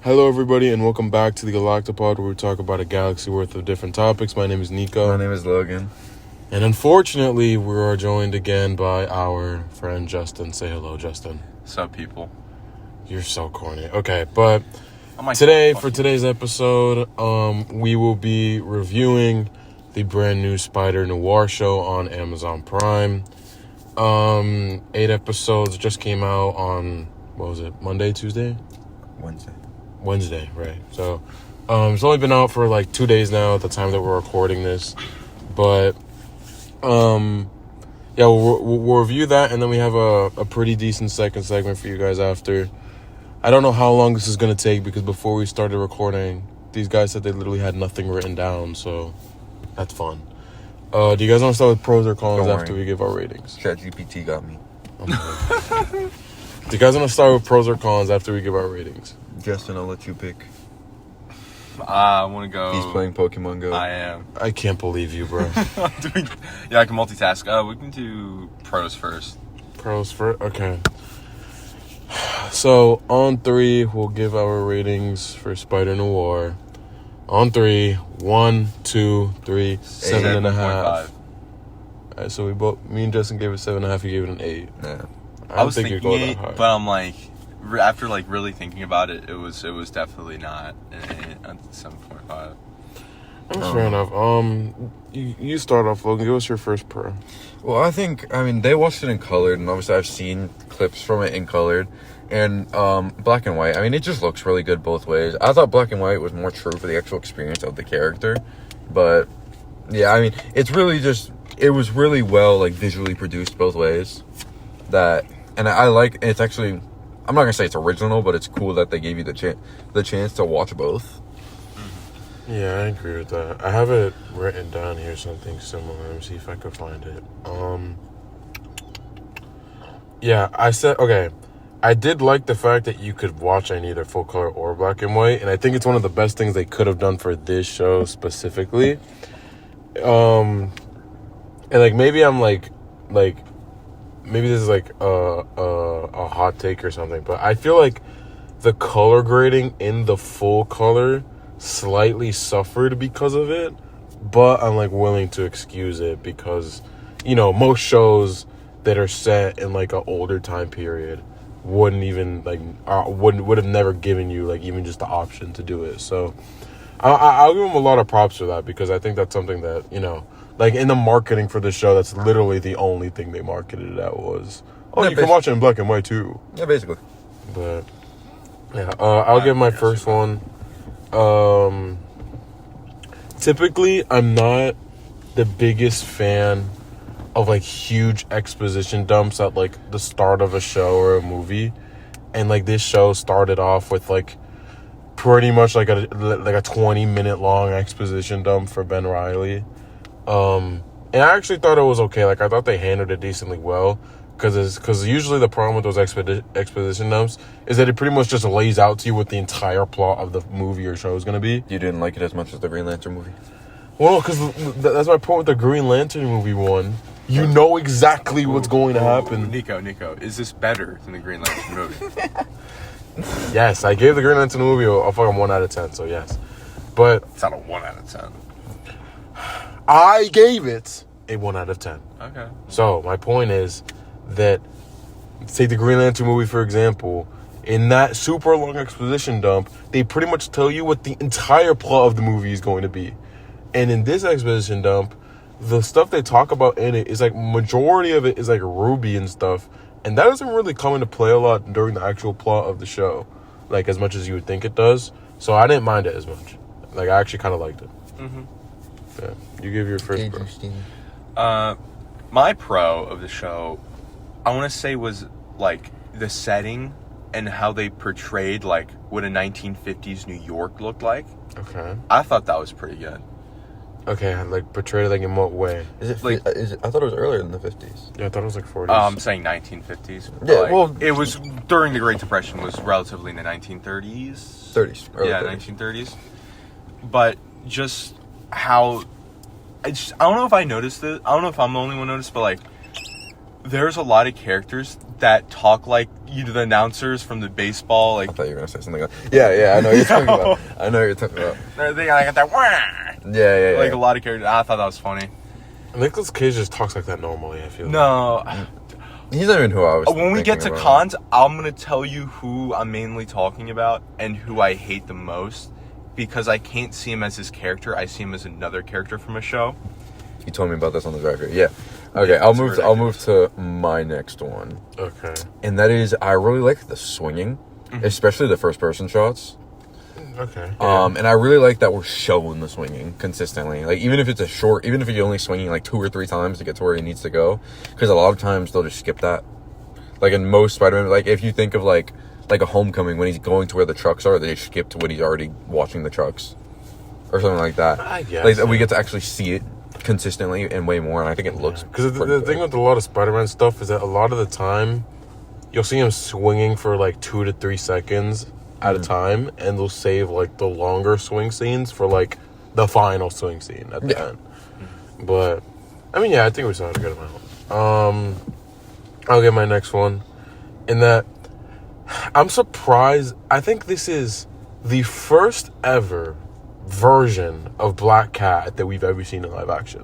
Hello, everybody, and welcome back to the Galactopod, where we talk about a galaxy worth of different topics. My name is Nico. My name is Logan. And unfortunately, we are joined again by our friend Justin. Say hello, Justin. What's up, people? You're so corny. Okay, but today, for today's episode, we will be reviewing the brand new Spider-Noir show on Amazon Prime. 8 episodes just came out on, what was it, Monday, Tuesday? Wednesday, right. So, it's only been out for like 2 days now at the time that we're recording this. But, yeah, we'll review that, and then we have a pretty decent second segment for you guys after. I don't know how long this is going to take, because before we started recording, these guys said they literally had nothing written down, so that's fun. Do you guys want to start with pros or cons after we give our ratings? ChatGPT got me. Do you guys want to start with pros or cons after we give our ratings? Justin, I'll let you pick. I want to go. He's playing Pokemon Go. I am. I can't believe you, bro. Yeah, I can multitask. We can do pros first. Pros first? Okay. So, on 3, we'll give our ratings for Spider-Noir. On 3, 1, 2, 3, 7.5. 7.5. Alright, so me and Justin gave it 7.5, you gave it an 8. Yeah. I was think thinking you'd go it, that high. but I'm like, after like really thinking about it, it was definitely not a 7.5. That's fair enough. You start off, Logan. Give us your first pro. Well, they watched it in colored, and obviously I've seen clips from it in colored. And black and white, it just looks really good both ways. I thought black and white was more true for the actual experience of the character. But, yeah, it's really just, it was really well, visually produced both ways. And I like, it's actually, I'm not going to say it's original, but it's cool that they gave you the chance to watch both. Yeah, I agree with that. I have it written down here, something similar. Let me see if I could find it. Yeah, I did like the fact that you could watch in either full color or black and white, and I think it's one of the best things they could have done for this show specifically. And maybe I'm maybe this is a hot take or something, but I feel like the color grading in the full color slightly suffered because of it, but I'm willing to excuse it because, most shows that are set in an older time period wouldn't even would have never given you even just the option to do it. So I'll give them a lot of props for that, because I think that's something that, in the marketing for the show, that's literally the only thing they marketed it at was, you can watch it in black and white too. Yeah, basically. But yeah, I'll give my first one. Typically, I'm not the biggest fan of huge exposition dumps at the start of a show or a movie, and this show started off with pretty much a 20-minute long exposition dump for Ben Reilly. And I actually thought it was okay. I thought they handled it decently well, because usually the problem with those exposition dumps is that it pretty much just lays out to you what the entire plot of the movie or show is going to be. You didn't like it as much as the Green Lantern movie? Well, because that's my point with the Green Lantern movie one. You know exactly what's going to happen. Nico, is this better than the Green Lantern movie? Yes, I gave the Green Lantern movie a fucking 1 out of 10, so yes. But It's not a 1 out of 10. I gave it a 1 out of 10. Okay. So, my point is that, take the Green Lantern movie, for example. In that super long exposition dump, they pretty much tell you what the entire plot of the movie is going to be. And in this exposition dump, the stuff they talk about in it is majority of it is Ruby and stuff. And that doesn't really come into play a lot during the actual plot of the show, as much as you would think it does. So I didn't mind it as much. I actually kind of liked it. Mm-hmm. Yeah. You give your first pro. My pro of the show, I want to say, was the setting and how they portrayed what a 1950s New York looked like. Okay. I thought that was pretty good. Okay, portrayed in what way? Is it I thought it was earlier than the 50s. Yeah, I thought it was 40s. I'm saying 1950s. Yeah, well, it was during the Great Depression, was relatively in the 1930s. 30s. Yeah, 30s. 1930s. But just how I don't know if I noticed it. I don't know if I'm the only one noticed, but there's a lot of characters that talk like the announcers from the baseball. Like I thought you were gonna say something. Yeah, I know what you're talking about. I know what you're talking about. They got that. Yeah. Like a lot of characters. I thought that was funny. Nicolas Cage just talks like that normally, I feel. No. He's not even who I was. When we get to about. cons, I'm gonna tell you who I'm mainly talking about and who I hate the most, because I can't see him as his character. I see him as another character from a show. You told me about this on the record. Yeah. Okay, I'll move to my next one. Okay. And that is, I really like the swinging, especially the first person shots. Okay. And I really like that we're showing the swinging consistently. Like, even if it's even if you're only swinging like 2 or 3 times to get to where he needs to go, because a lot of times they'll just skip that. Like in most Spider-Man, like if you think of like a Homecoming, when he's going to where the trucks are, they skip to when he's already watching the trucks, or something like that. I guess. Like we get to actually see it consistently and way more, and I think it looks because the thing with a lot of Spider-Man stuff is that a lot of the time you'll see him swinging for like 2 to 3 seconds at a time, and they'll save like the longer swing scenes for like the final swing scene at the end. But I mean, yeah, I think we saw a good amount. I'll get my next one. In that, I'm surprised. I think this is the first ever version of Black Cat that we've ever seen in live action.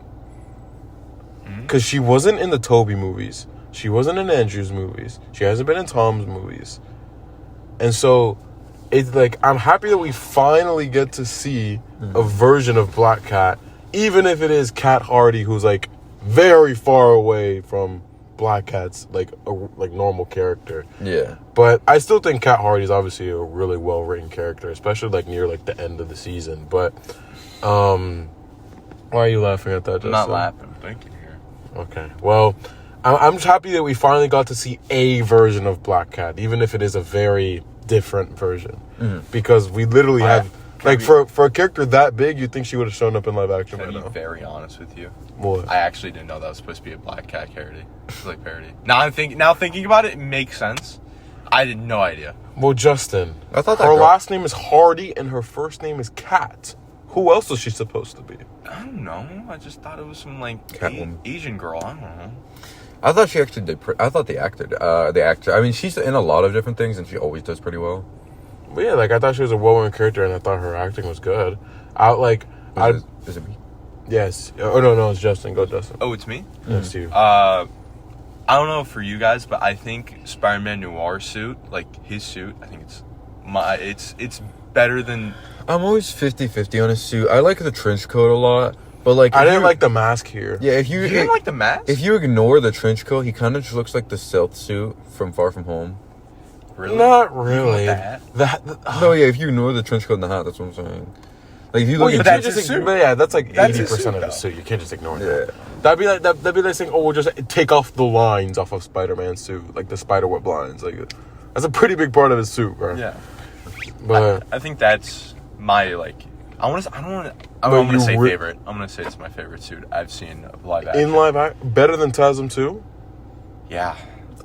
Because she wasn't in the Tobey movies. She wasn't in Andrew's movies. She hasn't been in Tom's movies. And so, it's like, I'm happy that we finally get to see a version of Black Cat, even if it is Cat Hardy, who's like very far away from Black Cat's like normal character. Yeah. But I still think Cat Hardy is obviously a really well written character, especially like near like the end of the season. But why are you laughing at that, Justin? I'm not laughing. I'm thinking here. Okay. Well, I'm just happy that we finally got to see a version of Black Cat, even if it is a very different version. Because we literally have like for a character that big, you'd think she would have shown up in live action by Can I now. be very honest with you? What? I actually didn't know that was supposed to be a Black Cat parody. It's like parody. Now thinking about it, it makes sense. I had no idea. Well, Justin, I thought her last name is Hardy and her first name is Cat. Who else is she supposed to be? I don't know. I just thought it was some like Catwoman. Asian girl. I don't know. I thought she actually did. I thought the actor. I mean, she's in a lot of different things, and she always does pretty well. But yeah, like I thought she was a well-known character, and I thought her acting was good. Is it me? Yes. Oh no, it's Justin. Go, Justin. Oh, it's me? Yes, you. I don't know for you guys, but I think Spider-Man Noir suit, like his suit, I think it's better than. I'm always 50-50 on his suit. I like the trench coat a lot, but like I didn't like the mask here. Yeah, if you didn't like the mask? If you ignore the trench coat, he kind of just looks like the stealth suit from Far From Home. Really? Not really. No, yeah. If you ignore the trench coat and the hat, that's what I'm saying. Like if you look Well, at that's his suit. But yeah, that's like That's his 80% suit, of though. the suit. You can't just ignore Yeah. that. That'd be like saying, oh, we'll just take off the lines off of Spider-Man's suit, like the spiderweb lines. Like that's a pretty big part of his suit, bro. Yeah. But I think that's my like. I'm gonna say re- favorite. I'm gonna say it's my favorite suit I've seen of live action. in live action, better than TASM 2? Yeah.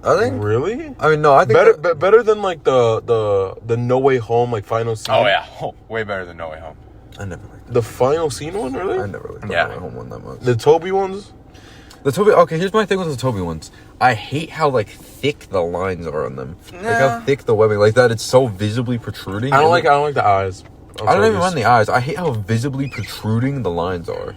I think. Really? I mean, no. I think Better than like the No Way Home like final scene. Oh yeah. Oh, way better than No Way Home. I never liked that. The final scene one, really? I never liked Yeah. the home one that much. The Toby ones? The Toby. Okay, here's my thing with the Toby ones. I hate how like thick the lines are on them. Like how thick the webbing, like that. It's so visibly protruding. I don't like the eyes. I don't even mind the eyes. I hate how visibly protruding the lines are.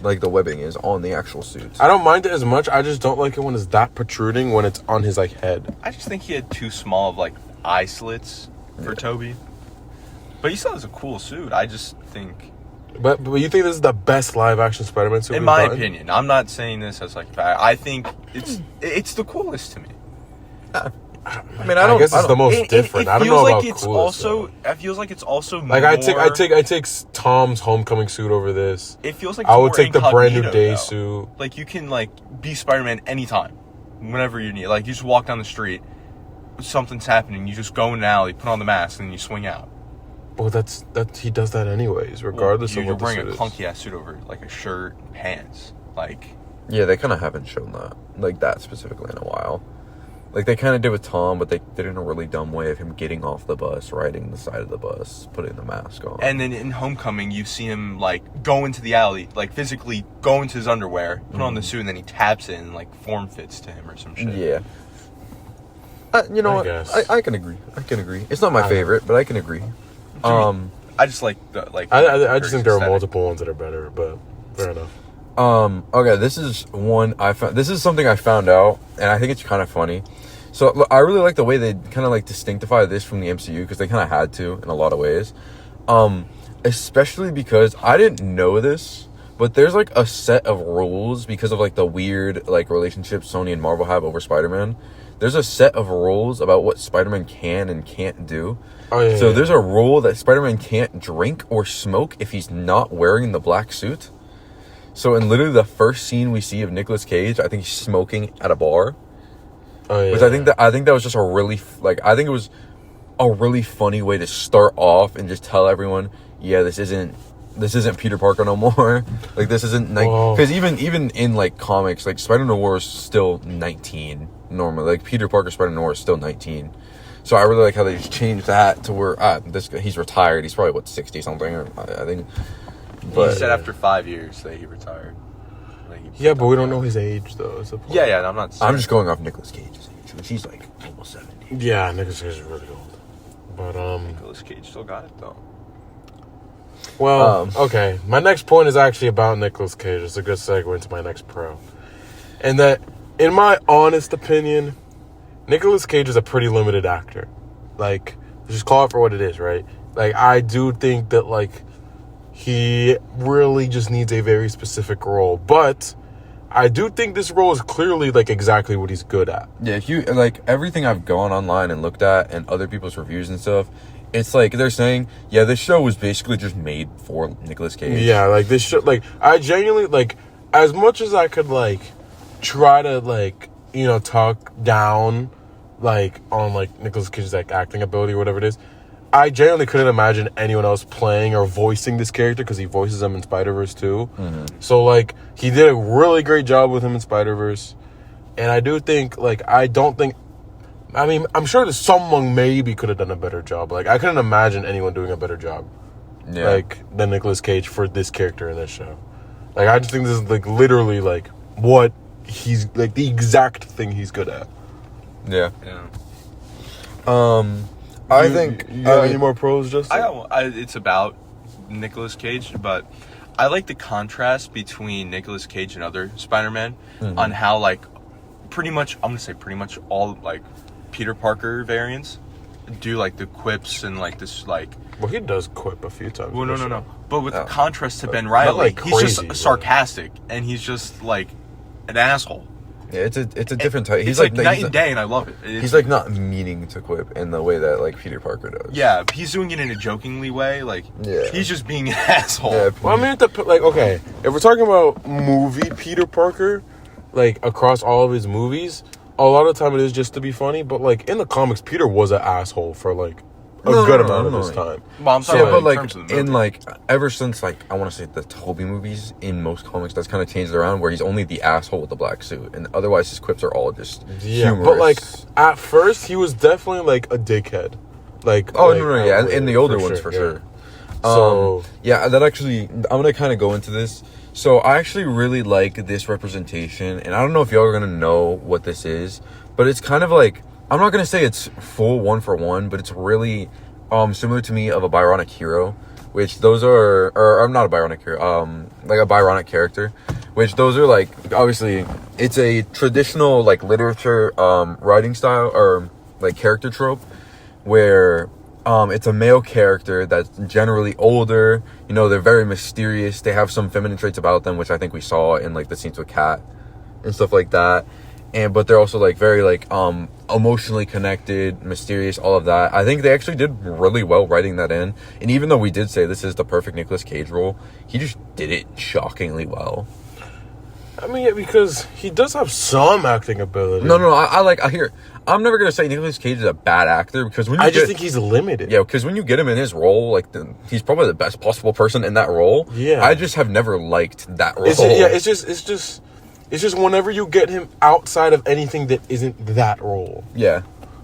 Like the webbing is on the actual suits. I don't mind it as much. I just don't like it when it's that protruding when it's on his like head. I just think he had too small of like eye slits for Toby. But he still has a cool suit. I just think, But you think this is the best live action Spider-Man suit? in we've my gotten? opinion, I'm not saying this as like I think it's the coolest to me. I mean, I guess it's the most different. I don't know about it's coolest, also. though. It feels like it's also Like more, I take Tom's Homecoming suit over this. It feels like I it's would more take the brand new incognito, day though. suit. Like you can like be Spider-Man anytime, whenever you need. Like you just walk down the street, something's happening. You just go in an alley, put on the mask, and you swing out. Well, that he does that anyways, regardless of You're what the wearing suit a is. clunky ass suit over like a shirt, and pants. Like Yeah, they kind of haven't shown that, like that specifically in a while. Like they kind of did with Tom, but they did it in a really dumb way of him getting off the bus, riding the side of the bus, putting the mask on. And then in Homecoming, you see him like go into the alley, like physically go into his underwear, put on the suit, and then he taps it and like form fits to him or some shit. Yeah. You know I what? guess. I can agree. It's not my favorite, but I can agree. I just like the I just think there are aesthetic. multiple ones that are better, but fair enough. Okay, this is one I found. This is something I found out, and I think it's kind of funny. So look, I really like the way they kind of like distinctify this from the MCU because they kind of had to in a lot of ways. Especially because I didn't know this, but there's like a set of rules because of like the weird like relationships Sony and Marvel have over Spider-Man. There's a set of rules about what Spider-Man can and can't do. Oh, yeah, So yeah. there's a rule that Spider-Man can't drink or smoke if he's not wearing the black suit. So in literally the first scene we see of Nicolas Cage, I think he's smoking at a bar. Oh, yeah. Which I think that was just a really I think it was a really funny way to start off and just tell everyone, yeah, this isn't Peter Parker no more. Like this isn't like because even in like comics, like Spider-Noir is still 19 normally. Like Peter Parker Spider-Noir is still 19. So I really like how they just changed that to where this guy, he's retired. He's probably what 60 something. I think. But He said after 5 years that he retired. Like, he Yeah, but we don't know his age though. Is the point. Yeah, I'm not. I'm just going off Nicolas Cage's age, which he's like almost 70. Yeah, Nicolas Cage is really old. But Nicolas Cage still got it though. well, okay. My next point is actually about Nicolas Cage. It's a good segue into my next pro. And that, in my honest opinion, Nicolas Cage is a pretty limited actor. Like, just call it for what it is, right? Like, I do think that, like, he really just needs a very specific role. But I do think this role is clearly, like, exactly what he's good at. Yeah, if you like everything I've gone online and looked at and other people's reviews and stuff, it's like they're saying, yeah, this show was basically just made for Nicolas Cage. Yeah, like, this show, like, I genuinely, like, as much as I could, like, try to, like, you know, talk down, like, on, like, Nicolas Cage's, like, acting ability or whatever it is, I genuinely couldn't imagine anyone else playing or voicing this character because he voices him in Spider-Verse too. Mm-hmm. So, like, he did a really great job with him in Spider-Verse. And I do think, like, I mean, I'm sure that someone maybe could have done a better job. Like, I couldn't imagine anyone doing a better job, like, than Nicolas Cage for this character in this show. Like, I just think this is, like, literally, like, what he's, like, the exact thing he's good at. Yeah. Yeah. I think. You got any more pros, Justin? It's about Nicolas Cage, but I like the contrast between Nicolas Cage and other Spider-Man on how, like, pretty much all, like, Peter Parker variants do, like, the quips and, like, this, like... Well, he does quip a few times. Well, no. But with the contrast to Ben Not, Reilly, like, he's crazy, just sarcastic, and he's just, like, an asshole. Yeah, it's a different type. He's like night and day, and I love it. He's like not meaning to quip in the way that like Peter Parker does. Yeah, he's doing it in a jokingly way. Like, he's just being an asshole. Yeah, well, I mean, like, okay, if we're talking about movie Peter Parker, like, across all of his movies, a lot of the time it is just to be funny, but, like, in the comics, Peter was an asshole for, like, a good amount of his time. Well, I'm sorry, yeah, but in like terms of the in movie. like ever since like I want to say the Tobey movies in most comics that's kind of changed around where he's only the asshole with the black suit and otherwise his quips are all just humorous. But, like, at first he was definitely, like, a dickhead. Like, yeah, in the older ones for sure. So yeah, that actually I'm gonna kind of go into this. So I actually really like this representation, and I don't know if y'all are gonna know what this is, but it's kind of like I'm not gonna say it's full one for one, but it's really similar to me of a Byronic hero, which those are, or I'm not a Byronic hero, like a Byronic character, which those are like obviously it's a traditional like literature writing style or like character trope where it's a male character that's generally older. You know, they're very mysterious. They have some feminine traits about them, which I think we saw in like the scenes with Kat and stuff like that. But they're also like very like emotionally connected, mysterious, all of that. I think they actually did really well writing that in. And even though we did say this is the perfect Nicolas Cage role, he just did it shockingly well. I mean, yeah, because he does have some acting ability. No, I hear. I'm never gonna say Nicolas Cage is a bad actor because when you I just think he's limited. Yeah, because when you get him in his role, like he's probably the best possible person in that role. Yeah, I just have never liked that role. It's just whenever you get him outside of anything that isn't that role. Yeah.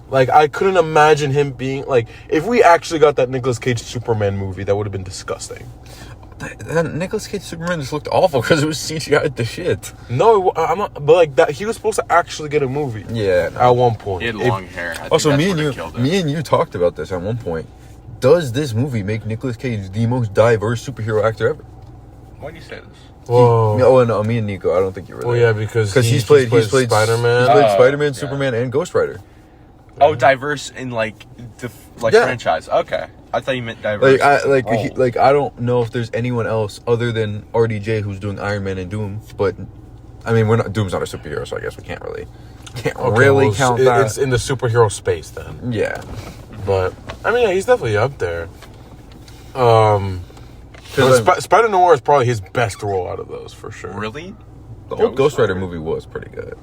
Like, I couldn't imagine him being, like, if we actually got that Nicolas Cage Superman movie, that would have been disgusting. that Nicolas Cage Superman just looked awful because it was CGI'd the shit. No, I'm not. But like that, he was supposed to actually get a movie. Yeah. At one point. He had long hair. I think Also, that's me what and killed him. you talked about this at one point. Does this movie make Nicolas Cage the most diverse superhero actor ever? Why do you say this? Whoa. Oh, no, me and Nico. I don't think you were there. Well, yeah, because he's played Spider-Man. He's played Spider-Man, yeah. Superman, and Ghost Rider. Oh, diverse in like the Yeah. franchise. Okay, I thought you meant diverse. I don't know if there's anyone else other than RDJ who's doing Iron Man and Doom, but I mean, Doom's not a superhero, so I guess we can't really count that. It's in the superhero space then. Yeah, But I mean, yeah, he's definitely up there. Because Spider-Noir is probably his best role out of those for sure. Really? the old Ghost Rider movie was pretty good.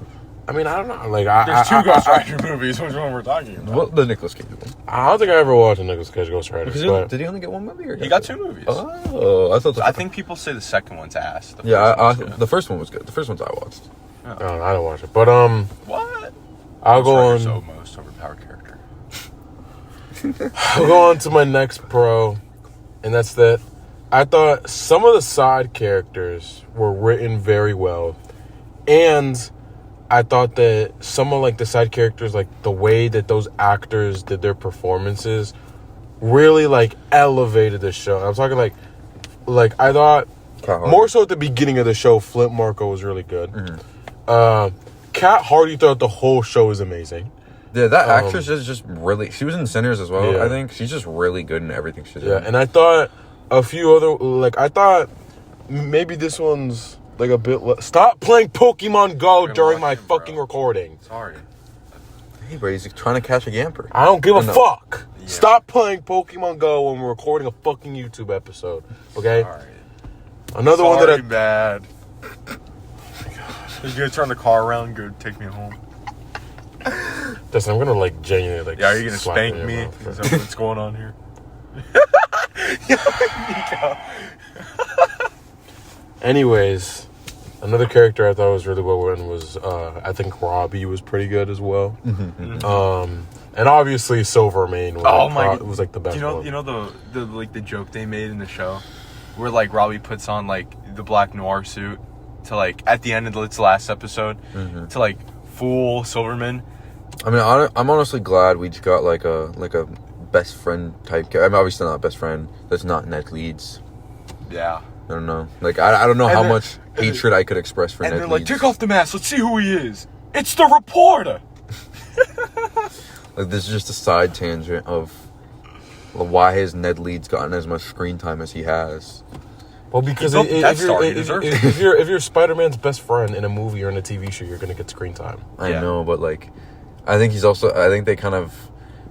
I mean, I don't know. Like, There's two Ghost Rider movies. Which one we're talking about? Well, the Nicolas Cage one. I don't think I ever watched a Nicolas Cage Ghost Rider. Because But did he only get one movie? Or He got 2 movies. Oh, I thought. I think people say the second one's ass. The Yeah, first one's good. the first one was good. The first one's I watched. I don't watch it. But What? I'll go on. Ghost Rider's the most overpowered character. I'll go on to my next pro, and that's that. I thought some of the side characters were written very well, and I thought that some of like the side characters, like the way that those actors did their performances, really like elevated the show. I'm talking like I thought more so at the beginning of the show, Flint Marko was really good. Kat Hardy throughout the whole show is amazing. Yeah, that actress is just really. She was in Sinners as well. Yeah. I think she's just really good in everything she's in. Yeah, and I thought a few other I thought maybe this one's like a bit. Stop playing Pokemon Go during my fucking recording. Sorry. Hey, bro, he's trying to catch a Gamper. I don't give a no. fuck. Yeah. Stop playing Pokemon Go when we're recording a fucking YouTube episode. Okay. Sorry. Another one that I. bad. You gonna turn the car around and go take me home? Listen, I'm gonna like genuinely like. Yeah, are you gonna slap spank you in me? your mouth. Is that what's going on here? Anyways, another character I thought was really well written was I think Robbie was pretty good as well. And obviously Silvermane was, was like the best. You know the like the joke they made in the show, where like Robbie puts on like the black noir suit to like at the end of its last episode to like fool Silverman. I mean, I'm honestly glad we just got like a best friend type character. I mean, obviously not best friend. That's not Ned Leeds. Yeah. I don't know. Like, I don't know And how then- much hatred I could express for And Ned they're Leeds. like, take off the mask. Let's see who he is. It's the reporter. Like, this is just a side tangent of why has Ned Leeds gotten as much screen time as he has. Well, because built the Death Star, he deserves it. if you're Spider-Man's best friend in a movie or in a TV show, you're gonna get screen time. I Yeah. know, but like, I think they kind of,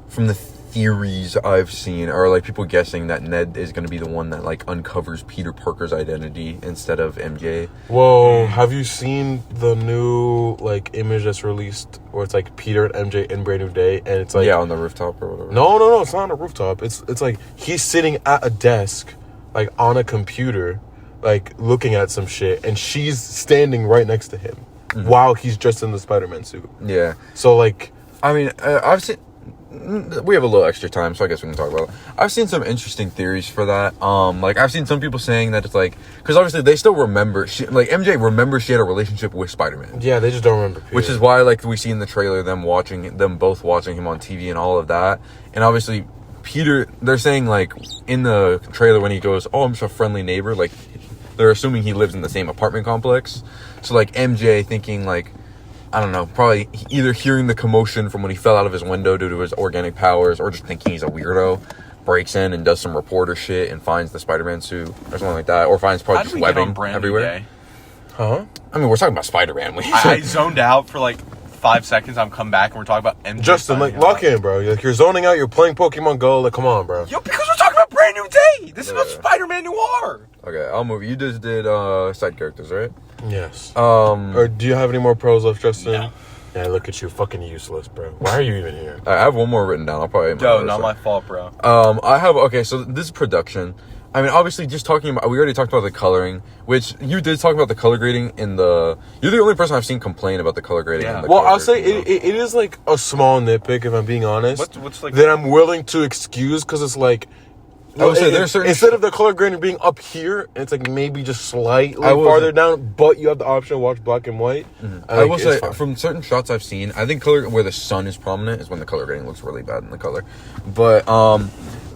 from the theories I've seen, are like people guessing that Ned is going to be the one that like uncovers Peter Parker's identity instead of MJ. Whoa, have you seen the new like image that's released where it's like Peter and MJ in Brand New Day, and it's like Yeah, on the rooftop or whatever. no, it's not on a rooftop. It's like he's sitting at a desk, like on a computer, like looking at some shit, and she's standing right next to him while he's dressed in the Spider-Man suit. Yeah. So like, I mean, I've seen. We have a little extra time, so I guess we can talk about it. I've seen some interesting theories for that. Like I've seen some people saying that it's like, because obviously they still remember, MJ remembers she had a relationship with Spider-Man. yeah, they just don't remember Peter. Which is why, like, we see in the trailer them both watching him on TV and all of that. And obviously, Peter, they're saying like in the trailer when he goes, "Oh, I'm just a friendly neighbor," like they're assuming he lives in the same apartment complex. So like MJ thinking like, I don't know, probably either hearing the commotion from when he fell out of his window due to his organic powers, or just thinking he's a weirdo, breaks in and does some reporter shit and finds the Spider-Man suit or something like that, or finds probably How just did we get on webbing Brand New everywhere. Day? huh? I mean, we're talking about Spider-Man. I zoned out for like 5 seconds. I'm come back and we're talking about MJ. Justin, like, lock in, bro. Like, you're zoning out. You're playing Pokemon Go. Like, come on, bro. Yo, because we're talking about Brand New Day. This is about Spider-Man Noir. Okay, I'll move. You just did side characters, right? Yes. Um, Or do you have any more pros left, Justin? No. Yeah, look at you, fucking useless, bro. Why are you even here? I have one more written down. I'll probably. Yo, not my fault, bro. I have. Okay, so this is production. I mean, obviously, just talking about. We already talked about the coloring, which you did talk about the color grading in the. You're the only person I've seen complain about the color grading. Yeah. In the Well, color I'll say grading, it is like a small nitpick, if I'm being honest. What's like? That I'm willing to excuse because it's like I would say there's certain instead of the color grading being up here, it's like maybe just slightly I will farther say- down, but you have the option to watch black and white. I will it's say, fine. from certain shots I've seen, I think color where the sun is prominent is when the color grading looks really bad in the color. But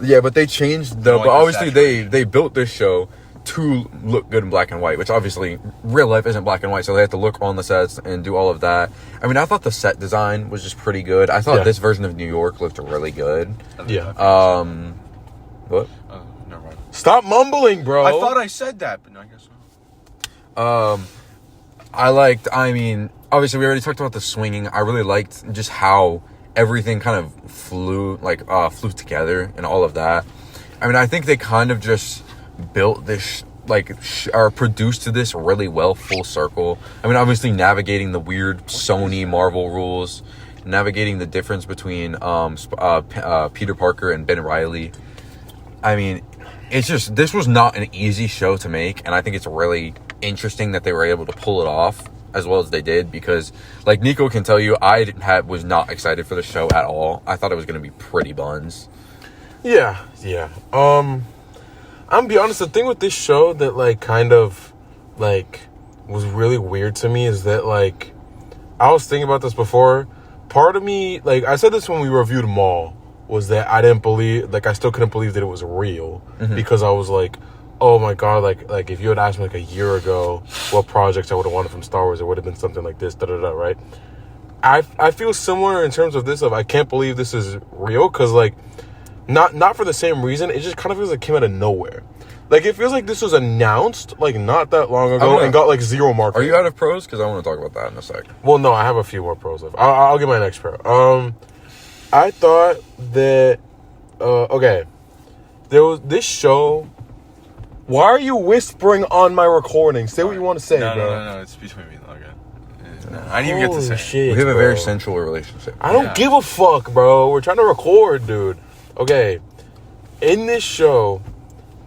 yeah, but they changed the. Like But the obviously saturation. they built this show to look good in black and white, which obviously real life isn't black and white, so they have to look on the sets and do all of that. I mean, I thought the set design was just pretty good. I thought Yeah. this version of New York looked really good. Yeah. What? Oh, never mind. Stop mumbling, bro. I thought I said that, but no, I guess not. I mean, obviously we already talked about the swinging. I really liked just how everything kind of flew together and all of that. I mean, I think they kind of just built this, or produced this really well full circle. I mean, obviously navigating the weird Sony Marvel rules, navigating the difference between Peter Parker and Ben Reilly. I mean, it's just, this was not an easy show to make, and I think it's really interesting that they were able to pull it off as well as they did, because like Nico can tell you, was not excited for the show at all. I thought it was going to be pretty buns. Yeah. I'm gonna be honest, the thing with this show that like kind of like was really weird to me is that like I was thinking about this before. Part of me, like I said this when we reviewed Maul, was that I didn't believe, like I still couldn't believe that it was real, because I was like, oh my god, like if you had asked me like a year ago what projects I would have wanted from Star Wars, it would have been something like this, right? I feel similar in terms of this, of I can't believe this is real, because like not for the same reason, it just kind of feels like it came out of nowhere. Like it feels like this was announced like not that long ago and got like 0 marketing. Are you out of pros? Because I want to talk about that in a sec. Well, no, I have a few more pros left. I'll get my next pro. I thought that okay, there was this show. Why are you whispering on my recording? Say what you want to say, bro. No, it's between me and Logan. No, I didn't even get to say it. Shit, We have a bro. very sensual relationship. I don't give a fuck, bro. We're trying to record, dude. Okay. In this show,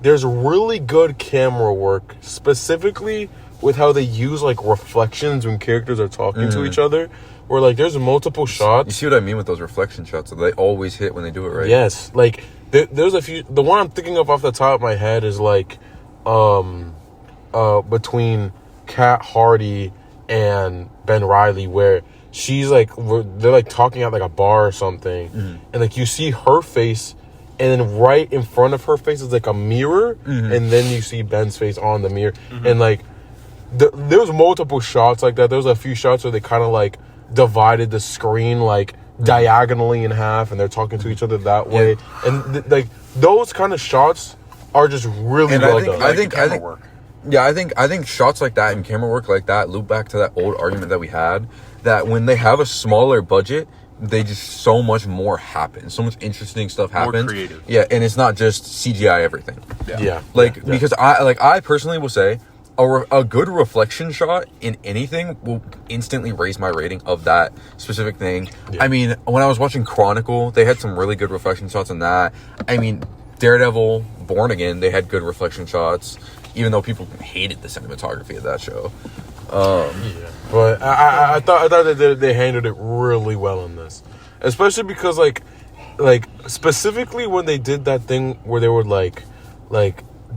there's really good camera work, specifically with how they use like reflections when characters are talking to each other. Where like there's multiple shots. You see what I mean with those reflection shots? They always hit when they do it right. Yes, like there's a few. The one I'm thinking of off the top of my head is like, between Kat Hardy and Ben Reilly, where she's like, they're like talking at like a bar or something, and like you see her face, and then right in front of her face is like a mirror, and then you see Ben's face on the mirror, and like there was multiple shots like that. There was a few shots where they kind of like divided the screen like diagonally in half, and they're talking to each other that way, and like those kind of shots are just really well done. I think work. Yeah, I think shots like that and camera work like that loop back to that old argument that we had, that when they have a smaller budget, they just so much more happens. So much interesting stuff happens. More creative. Yeah, and it's not just CGI everything. Yeah. Because I personally will say a good reflection shot in anything will instantly raise my rating of that specific thing. Yeah. I mean, when I was watching Chronicle, they had some really good reflection shots in that. I mean, Daredevil, Born Again, they had good reflection shots, even though people hated the cinematography of that show. Yeah, but I thought that they handled it really well in this, especially because like specifically when they did that thing where they would like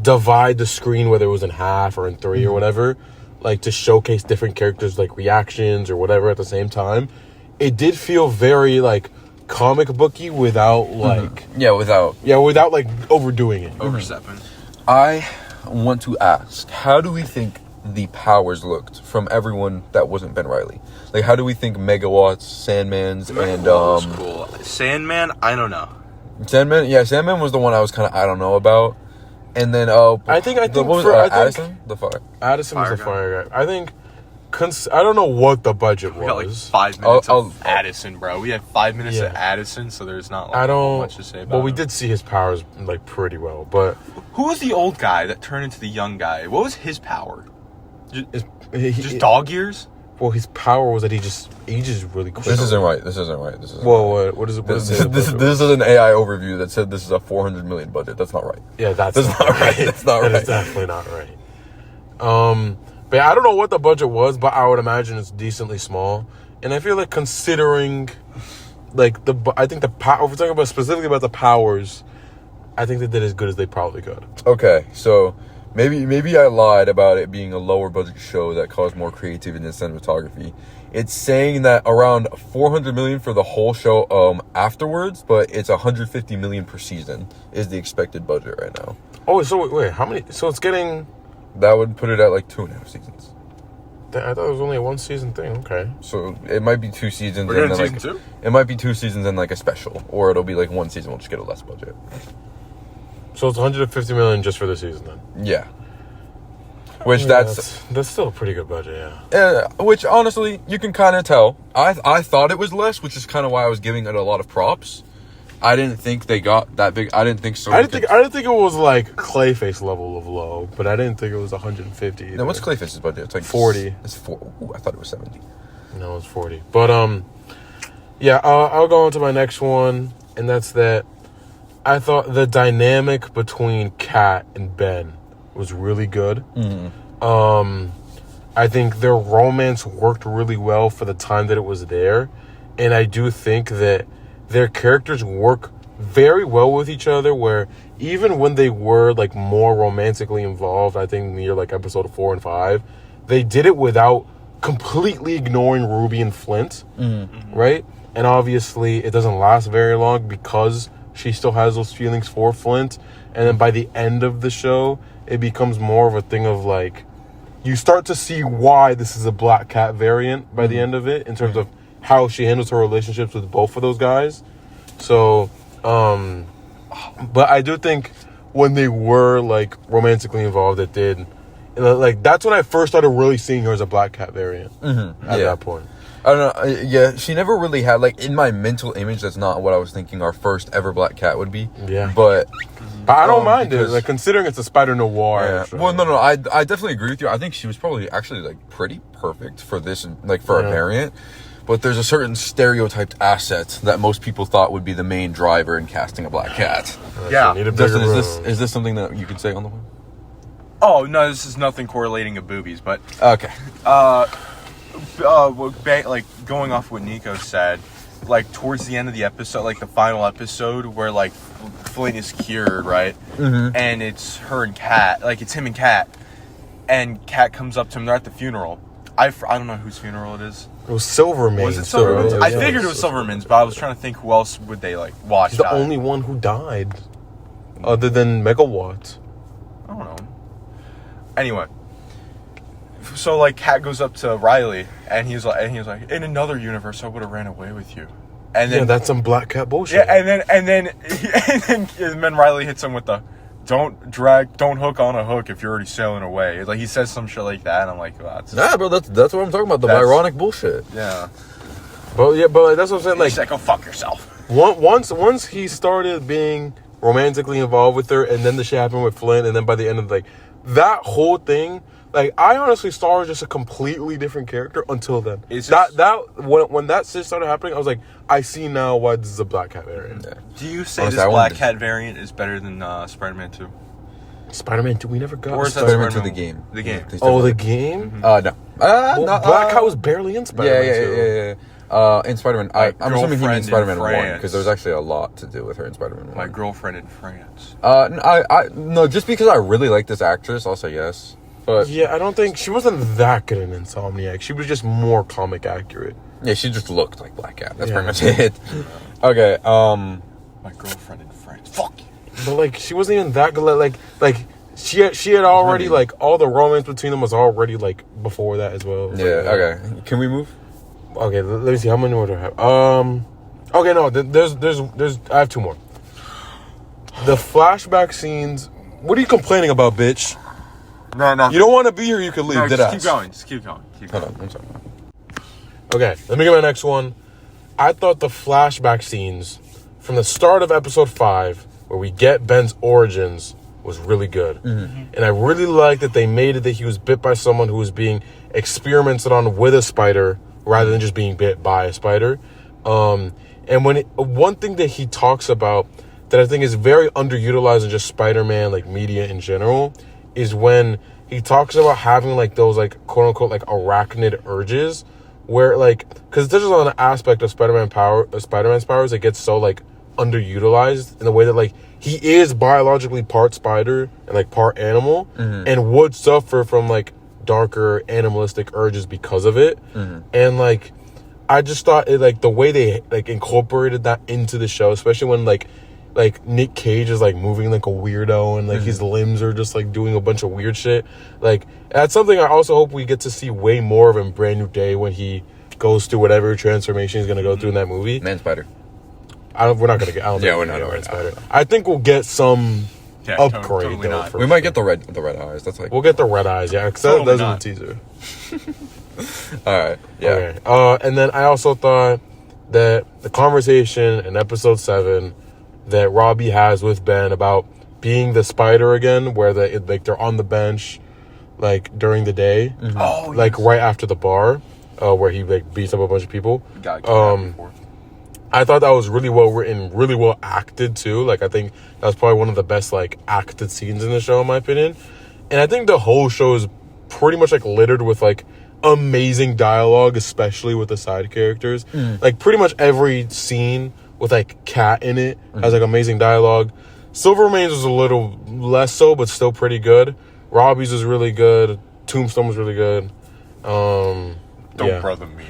divide the screen, whether it was in half or in 3 or whatever, like to showcase different characters like reactions or whatever at the same time. It did feel very like comic booky without like without like overdoing it. Overstepping. I want to ask, how do we think the powers looked from everyone that wasn't Ben Reilly? Like, how do we think Megawatts, Sandman's, and was cool. Sandman, I don't know. Sandman was the one I was kind of I don't know about. And then I think Addison, the fire. Addison was Fire the fire guy. I think I don't know what the budget was. We got like 5 minutes I'll- of Addison, bro. We had 5 minutes of Addison, so there's not like I don't much to say about Well, we him. did see his powers like pretty well, but Who was the old guy that turned into the young guy? What was his power? Just dog. dog ears? Well, his power was that he just ages really quick. This isn't right. Whoa, what is it? This is an AI overview that said this is a 400 million budget. That's not right. Yeah, that's not right. That's not That right. is definitely not right. But I don't know what the budget was, but I would imagine it's decently small. And I feel like considering, like I think the power. If we're talking about specifically about the powers, I think they did as good as they probably could. Okay, so maybe I lied about it being a lower budget show that caused more creativity in cinematography. It's saying that around 400 million for the whole show afterwards, but it's 150 million per season is the expected budget right now. Oh, so wait, how many? So it's getting... That would put it at like 2.5 seasons. I thought it was only a 1 season thing. Okay. So it might be 2 seasons. We're and getting then season like 2? It might be 2 seasons and like a special, or it'll be like 1 season. We'll just get a less budget. So it's 150 million just for the season then. Yeah. Which Yeah, that's still a pretty good budget, yeah. which honestly you can kind of tell. I thought it was less, which is kind of why I was giving it a lot of props. I didn't think they got that big. I didn't think so. I didn't think it was like Clayface level of low, but I didn't think it was 150. Either. No, what's Clayface's budget? It's like 40. It's 4. Ooh, I thought it was 70. No, it's 40. But yeah, I'll go on to my next one, and that's that. I thought the dynamic between Kat and Ben was really good. Mm-hmm. I think their romance worked really well for the time that it was there, and I do think that their characters work very well with each other, where even when they were like more romantically involved, I think near like episode 4 and 5, they did it without completely ignoring Ruby and Flint, right? And obviously it doesn't last very long because she still has those feelings for Flint, and then by the end of the show it becomes more of a thing of like, you start to see why this is a Black Cat variant by the end of it, in terms of how she handles her relationships with both of those guys. So, but I do think when they were like romantically involved, it did, like, that's when I first started really seeing her as a Black Cat variant at that point. I don't know. Yeah, she never really had, like, in my mental image, that's not what I was thinking our first ever Black Cat would be. Yeah. But I don't mind it, like, considering it's a Spider-Noir. Yeah. Well, no, I definitely agree with you. I think she was probably actually, like, pretty perfect for this, like, for a variant. But there's a certain stereotyped asset that most people thought would be the main driver in casting a Black Cat. Yeah. Dustin, is this something that you could say on the way? Oh, no, this is nothing correlating to boobies, but... Okay. Like, going off what Nico said, like, towards the end of the episode, like, the final episode, where, like, Flint is cured, right? Mm-hmm. And it's her and Kat, like, it's him and Kat. And Kat comes up to him, they're at the funeral. I don't know whose funeral it is. It was Silverman. Was it Silverman's? I figured it was Silverman's, but I was trying to think who else would they, like, watch. He's the only one who died, other than Megawatt. I don't know. Anyway, so like Kat goes up to Riley, and he was like, in another universe, I would have ran away with you. And then that's some Black Cat bullshit. Yeah, and then Riley hits him with the, don't hook on a hook if you're already sailing away. Like, he says some shit like that, and I'm like, well, bro, that's what I'm talking about. The ironic bullshit. Yeah. But like, that's what I'm saying. Like, he's like, go fuck yourself. Once he started being romantically involved with her, and then the shit happened with Flint, and then by the end of, like, that whole thing, like, I honestly saw her as just a completely different character until then. When that shit started happening, I was like, I see now why this is a Black Cat variant. Yeah. Do you say this Black Cat variant is better than Spider-Man 2? Spider-Man 2, we never got. Or is that Spider-Man 2 the game? The game. The game? No. Black Cat was barely in Spider-Man 2. Yeah. In Spider-Man, I'm assuming he means Spider-Man 1, because there's actually a lot to do with her in Spider-Man 1. My girlfriend in France. No, just because I really like this actress, I'll say yes. But yeah, I don't think she wasn't that good in Insomniac. She was just more comic accurate. Yeah, she just looked like Black Cat. That's pretty much it. Okay. My girlfriend in France. Fuck you. But like, she wasn't even that good. Like she had already, like, all the romance between them was already, like, before that as well. Yeah. Okay. Can we move? Okay. Let me see, how many more do I have? Okay, no. There's. I have 2 more. The flashback scenes. What are you complaining about, bitch? No. You don't want to be here, you can leave. No, just keep going. Just keep going. Hold on. I'm sorry. Okay, let me get my next one. I thought the flashback scenes from the start of episode 5, where we get Ben's origins, was really good. Mm-hmm. And I really like that they made it that he was bit by someone who was being experimented on with a spider rather than just being bit by a spider. And one thing that he talks about that I think is very underutilized in just Spider-Man, like, media in general, is when he talks about having, like, those, like, quote-unquote, like, arachnid urges, where, like, because it touches on an aspect of Spider-Man's powers that gets so, like, underutilized in the way that, like, he is biologically part spider and like part animal, and would suffer from like darker animalistic urges because of it. And like I just thought it, like the way they like incorporated that into the show, especially when like Nick Cage is like moving like a weirdo and like his limbs are just like doing a bunch of weird shit. Like that's something I also hope we get to see way more of in Brand New Day when he goes through whatever transformation he's gonna go through in that movie. Man Spider. We're not gonna get. I don't think we're we're not. gonna get Spider. I think we'll get some upgrade totally though. not. We might get the red eyes. That's like We'll get the red eyes, yeah, because Totally that's in the not. teaser. all right. Yeah. Okay. And then I also thought that the conversation in episode 7 that Robbie has with Ben about being the spider again, where they're on the bench, like during the day, Oh, like right after the bar, where he like beats up a bunch of people. Got kidnapped before. I thought that was really well written, really well acted too. Like I think that was probably one of the best like acted scenes in the show, in my opinion. And I think the whole show is pretty much like littered with like amazing dialogue, especially with the side characters. Like pretty much every scene with like Cat in it has like amazing dialogue. Silvermane's was a little less so, but still pretty good. Robbie's was really good. Tombstone was really good. Don't yeah. brother me.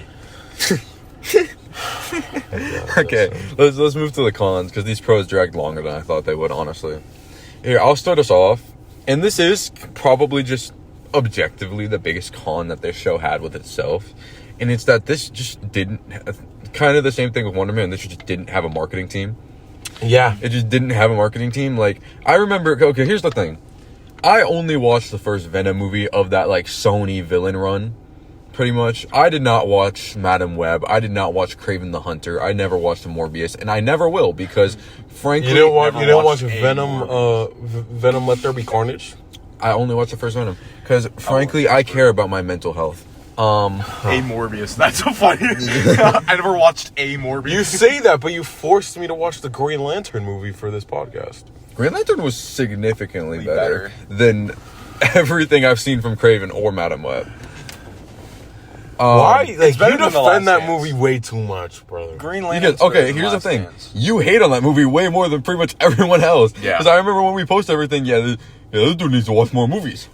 Okay, let's move to the cons, because these pros dragged longer than I thought they would, honestly. Here, I'll start us off, and this is probably just objectively the biggest con that this show had with itself, and it's that this just didn't, kind of the same thing with Wonder Man, this just didn't have a marketing team. Yeah. It just didn't have a marketing team. Like, I remember, okay, here's the thing. I only watched the first Venom movie of that, like, Sony villain run, pretty much. I did not watch Madam Web. I did not watch Kraven the Hunter. I never watched Morbius, and I never will, because, frankly... You didn't watch a Venom, Venom Let There Be Carnage? I only watched the first Venom, because, frankly, I care about my mental health. A Morbius. That's so funny. I never watched A Morbius. You say that, but you forced me to watch the Green Lantern movie for this podcast. Green Lantern was significantly better than everything I've seen from Kraven or Madam Web. Why? Like, better you than The Last defend that Dance. movie way too much, brother. Green Lantern. Because, okay, here's the thing. You hate on that movie way more than pretty much everyone else. Yeah. Because I remember when we post everything, this dude needs to watch more movies.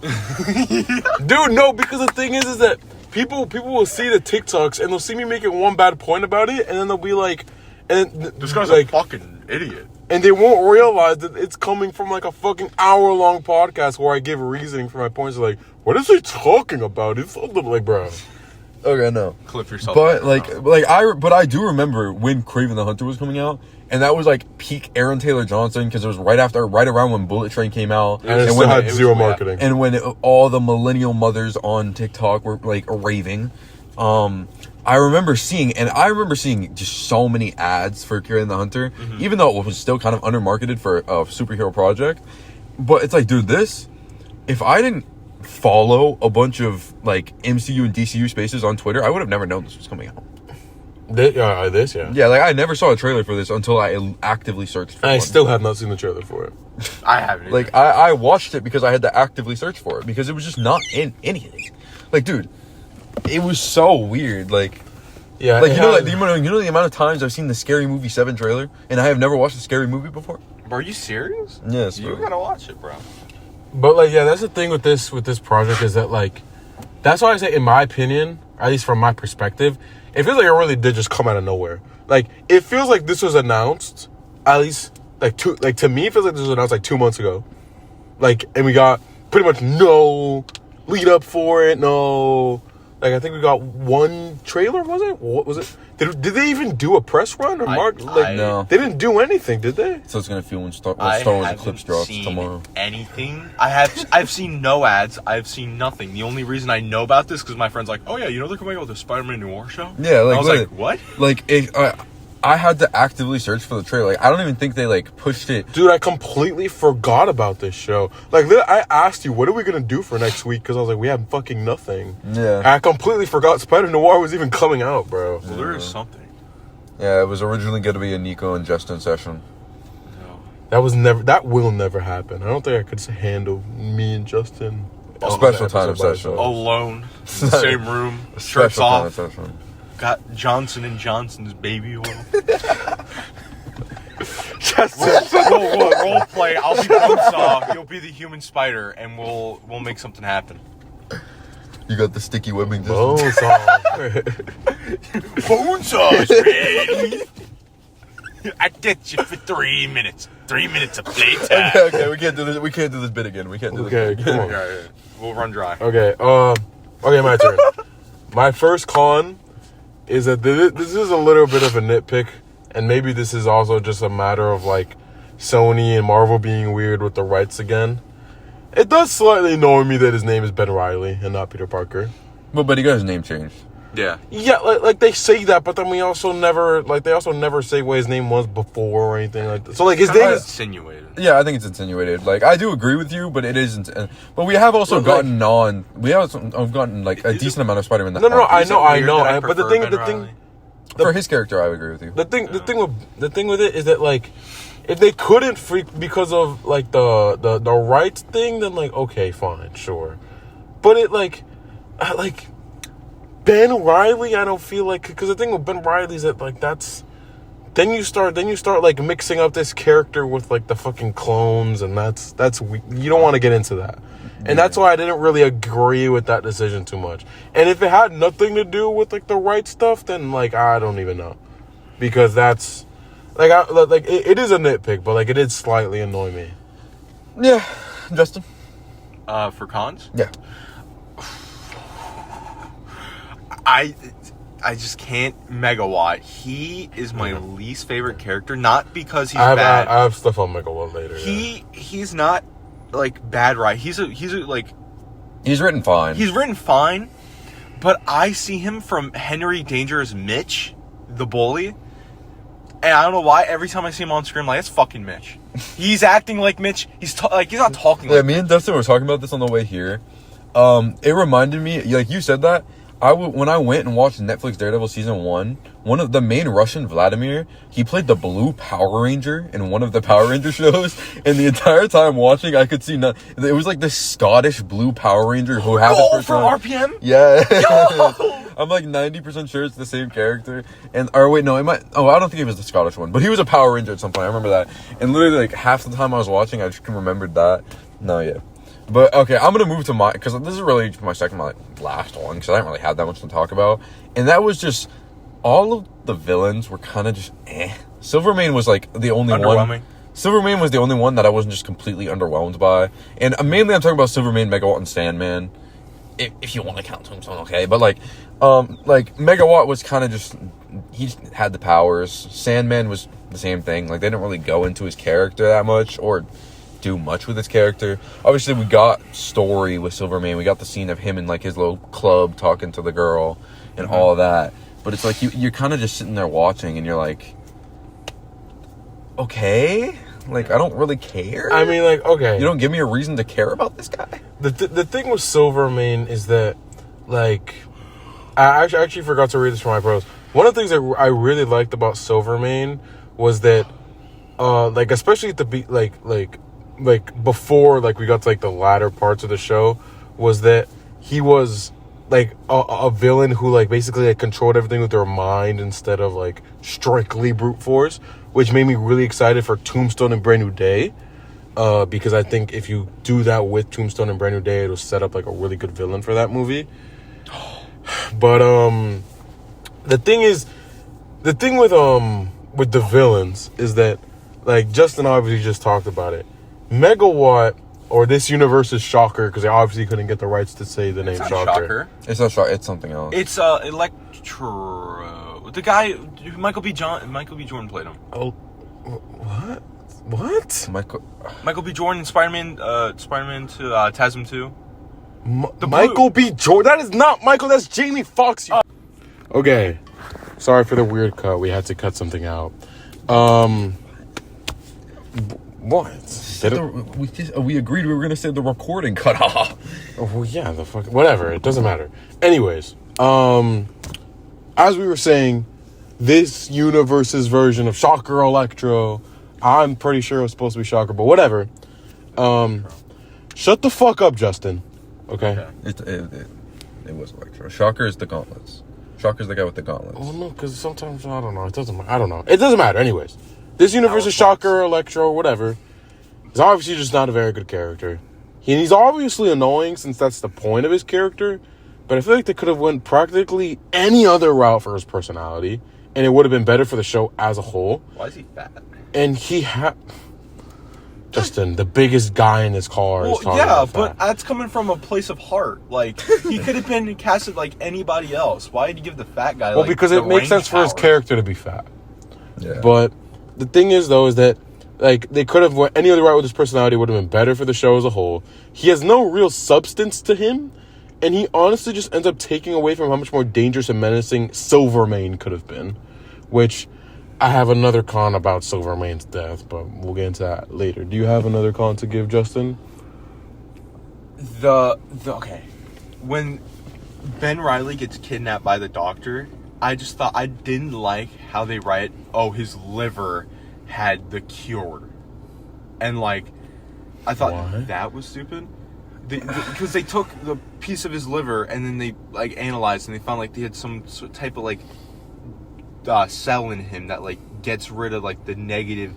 Dude, no, because the thing is that people will see the TikToks and they'll see me making one bad point about it, and then they'll be like, and This guy's like, a fucking idiot. and they won't realize that it's coming from like a fucking hour-long podcast where I give reasoning for my points. Like, what is he talking about? It's something like, bro. Okay, no. Clip yourself. But I do remember when Kraven the Hunter was coming out, and that was like peak Aaron Taylor Johnson, because it was right around when Bullet Train came out, And it still when had it was zero way marketing. and when all the millennial mothers on TikTok were like raving. I remember seeing just so many ads for Kraven the Hunter, even though it was still kind of undermarketed for a superhero project. But it's like, dude, if I didn't follow a bunch of like MCU and DCU spaces on Twitter, I would have never known this was coming out. Yeah. Yeah, like I never saw a trailer for this until I actively searched for I one. still have not seen the trailer for it. I haven't. Like I watched it because I had to actively search for it, because it was just not in anything. Like, dude, it was so weird. Like, Yeah, like you know the amount of times I've seen the Scary Movie 7 trailer, and I have never watched a Scary Movie before. Bro, are you serious? Yes, You bro. gotta watch it, bro. But like, yeah, that's the thing with this project, is that like, that's why I say, in my opinion, at least from my perspective, it feels like it really did just come out of nowhere. Like, it feels like this was announced, at least to me, it feels like this was announced like 2 months ago. Like, and we got pretty much no lead up for it. No, like, I think we got one trailer. Was it? What was it? Did they even do a press run or mark? Like, No. they didn't do anything, did they? So it's gonna feel when Star I Wars haven't Eclipse drops seen tomorrow. anything. I've seen no ads. I've seen nothing. The only reason I know about this because my friend's like, oh yeah, you know they're coming out with a Spider-Man Noir show. Yeah, like I was like, what? Like if I had to actively search for the trailer. Like, I don't even think they like pushed it. Dude, I completely forgot about this show. Like, I asked you, what are we going to do for next week? Because I was like, we have fucking nothing. Yeah. And I completely forgot Spider-Noir was even coming out, bro. Well, there is something. Yeah, it was originally going to be a Nico and Justin session. No. That will never happen. I don't think I could handle me and Justin. A on special an time episode by session. ourselves. Alone, in the same room, shirts Special kind off. of session. Got Johnson & Johnson's baby oil. We'll role play. I'll be Bonesaw. You'll be the human spider, and we'll make something happen. You got the sticky webbing. Bonesaw's ready. I get you for 3 minutes. 3 minutes of playtime. Okay, we can't do this. We can't do this bit again. We can't do this. Okay, come on. Okay, we'll run dry. Okay, okay, my turn. My first con is that this is a little bit of a nitpick, and maybe this is also just a matter of like Sony and Marvel being weird with the rights again. It does slightly annoy me that his name is Ben Reilly and not Peter Parker. But he got his name changed. Yeah. Yeah, like they say that, but then they also never say what his name was before or anything like that. So like his name is insinuated. Yeah, I think it's insinuated. Like, I do agree with you, but it isn't. But we have also gotten like a decent amount of Spider-Man. No, I know. But the thing, for his character, I would agree with you. The thing with it is that like, if they couldn't freak because of like the rights thing, then like okay, fine, sure. But it like Ben Reilly, I don't feel like, because the thing with Ben Reilly is that like then you start like mixing up this character with like the fucking clones, and that's you don't want to get into that. And that's why I didn't really agree with that decision too much. And if it had nothing to do with like the right stuff, then like I don't even know, because that's like it is a nitpick, but like it did slightly annoy me. Yeah, Justin. For cons? Yeah. I just can't. Megawatt. He is my least favorite character. Not because he's bad. I have stuff on Megawatt later. He's not like bad, right? He's written fine. He's written fine, but I see him from Henry Dangerous Mitch, the bully, and I don't know why. Every time I see him on screen, I'm like, that's fucking Mitch. He's acting like Mitch. He's not talking. Yeah, like me and Dustin were talking about this on the way here. It reminded me, like you said that. When I went and watched Netflix Daredevil season 1, one of the main Russian, Vladimir, he played the Blue Power Ranger in one of the Power Ranger shows, and the entire time watching, I could see it was like this Scottish Blue Power Ranger who happened from RPM. Yeah, I'm like 90% sure it's the same character. I don't think it was the Scottish one, but he was a Power Ranger at some point. I remember that, and literally like half the time I was watching, I just remembered that. No, yeah. But, okay, I'm going to move to because this is really my last one, because I didn't really have that much to talk about. And that was just, all of the villains were kind of just, Silvermane was, like, the only one. Silvermane was the only one that I wasn't just completely underwhelmed by. And mainly I'm talking about Silvermane, Megawatt, and Sandman. If you want to count Tombstone, okay. But, like Megawatt was kind of just, he just had the powers. Sandman was the same thing. Like, they didn't really go into his character that much, or do much with his character. Obviously, we got story with Silvermane. We got the scene of him in like his little club talking to the girl and all of that. But it's like you're kind of just sitting there watching, and you're like, okay, like I don't really care. I mean, like, okay, you don't give me a reason to care about this guy. The thing with Silvermane is that, like, I actually forgot to read this from my pros. One of the things that I really liked about Silvermane was that, like, especially at the like before like we got to like the latter parts of the show, was that he was like a villain who like basically like controlled everything with their mind instead of like strictly brute force, which made me really excited for Tombstone and Brand New Day, because I think if you do that with Tombstone and Brand New Day, it'll set up like a really good villain for that movie. But the thing with the villains is that, like, Justin obviously just talked about it. Megawatt, or this universe's Shocker, because they obviously couldn't get the rights to say the name Shocker. It's not Shocker. It's something else. It's Electro. The guy Michael B. Jordan played him. Oh, what? Michael B. Jordan, Spider-Man to TASM 2. Michael B. Jordan. That is not Michael. That's Jamie Foxx. Okay, sorry for the weird cut. We had to cut something out. What? We agreed we were gonna say the recording cut off. Oh, well, yeah, the fuck, whatever. It doesn't matter. Anyways, as we were saying, this universe's version of Shocker Electro, I'm pretty sure it was supposed to be Shocker, but whatever. Shut the fuck up, Justin. Okay. It was Electro. Shocker is the gauntlets. Shocker's the guy with the gauntlets. Oh no, because sometimes I don't know. It doesn't. I don't know. It doesn't matter. Anyways, This universe is Power Shocker, Electro, whatever. He's obviously just not a very good character. He's obviously annoying since that's the point of his character. But I feel like they could have went practically any other route for his personality. And it would have been better for the show as a whole. Why is he fat? And he had... Justin, the biggest guy in his car is talking about but fat. that's coming from a place of heart. Like, he could have been casted like anybody else. Why did you give the fat guy, Well, because the it makes range sense for his power? character to be fat. Yeah. But the thing is, though, is that like they could have went any other route with his personality would have been better for the show as a whole. He has no real substance to him, and he honestly just ends up taking away from how much more dangerous and menacing Silvermane could have been. Which I have another con about Silvermane's death, but we'll get into that later. Do you have another con to give, Justin? Okay, when Ben Reilly gets kidnapped by the doctor, I just thought I didn't like how they write, oh, his liver had the cure. And like, I thought Why? that was stupid. Because they took the piece of his liver and then they like analyzed and they found like they had some type of like cell in him that like gets rid of like the negative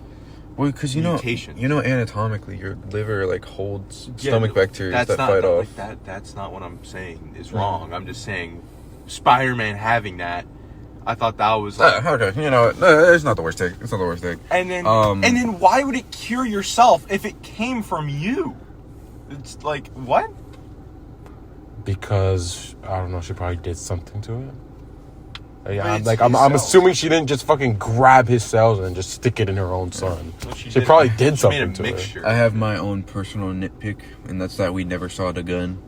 Well, because mutations. anatomically, your liver like holds stomach bacteria that's that not, fight off. Like, that's not what I'm saying is wrong. I'm just saying Spider-Man having that, I thought that was like, Okay, it's not the worst take. It's not the worst take. and then why would it cure yourself if it came from you? It's like, what? Because I don't know, she probably did something to it. But I'm assuming she didn't just fucking grab his cells and just stick it in her own son. Well, she probably did she something made a to mixture. I have my own personal nitpick, and that's that we never saw the gun.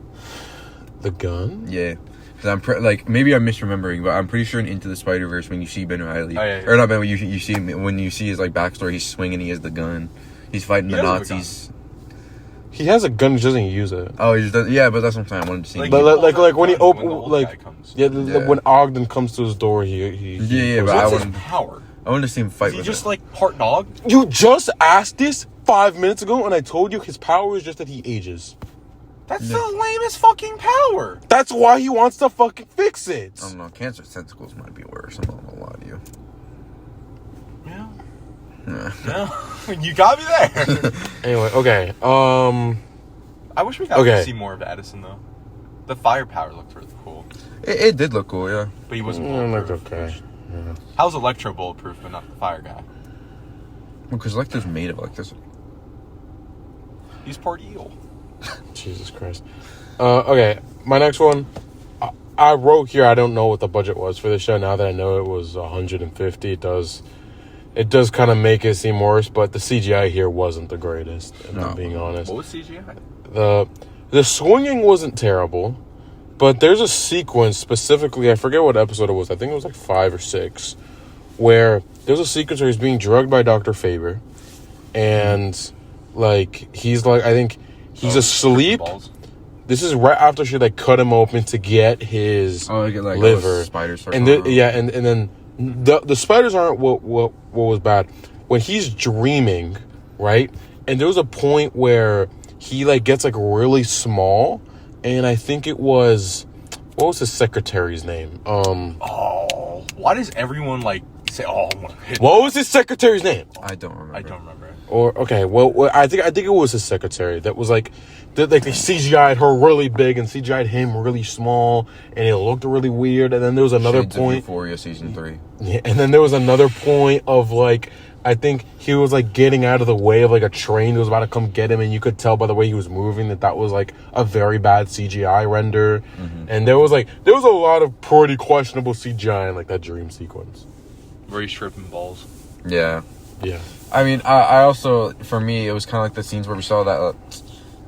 The gun? Yeah. Because maybe I'm misremembering, but I'm pretty sure in Into the Spider-Verse when you see Ben Reilly, Oh, yeah. or not Ben, when you see him, when you see his like backstory, he's swinging, he has the gun, he's fighting He the does have a Nazis. He has a gun, he doesn't use it. Oh, he just does, yeah, but that's what I'm saying. I wanted to see. Like, him. But like when he When the open old like guy comes. yeah, Yeah. when Ogden comes to his door, he Yeah, goes, but I What's wouldn't. his power? I wanted to see him fight Is he with just him. like part dog? You just asked this 5 minutes ago, and I told you his power is just that he ages. That's the lamest fucking power. That's why he wants to fucking fix it. I don't know. Cancer tentacles might be worse. I'm not gonna lie to you. Yeah. Yeah. Yeah. You got me there. Anyway, okay. I wish we got Okay. to see more of Addison though. The firepower looked really cool, It did look cool, yeah. but he wasn't Looked bulletproof. okay. Yeah. How's Electro bulletproof, but not the fire guy? Because Electro's made of electricity. He's part eel. Jesus Christ. Okay, my next one. I wrote here. I don't know what the budget was for this show. Now that I know it was 150, it does kind of make it seem worse. But the CGI here wasn't the greatest. If I'm being honest. What was CGI? The swinging wasn't terrible, but there's a sequence specifically. I forget what episode it was. I think it was like 5 or 6, where there's a sequence where he's being drugged by Dr. Faber, and like he's like I think he's asleep. Balls. This is right after she like cut him open to get his liver. Spiders And and then the spiders aren't what was bad. When he's dreaming, right? And there was a point where he like gets like really small, and I think it was what was his secretary's name? Oh, why does everyone like say, "Oh, I want to hit"? What was his secretary's name? I don't remember. I don't remember. Or okay, well, I think it was his secretary that was like they CGI'd her really big and CGI'd him really small, and it looked really weird. And then there was another Shades of point. Euphoria season 3. Yeah, and then there was another point of like I think he was like getting out of the way of like a train that was about to come get him, and you could tell by the way he was moving that was like a very bad CGI render. Mm-hmm. And there was a lot of pretty questionable CGI in like that dream sequence. Where he's tripping balls. Yeah. Yeah. I mean, I also, for me, it was kind of like the scenes where we saw that,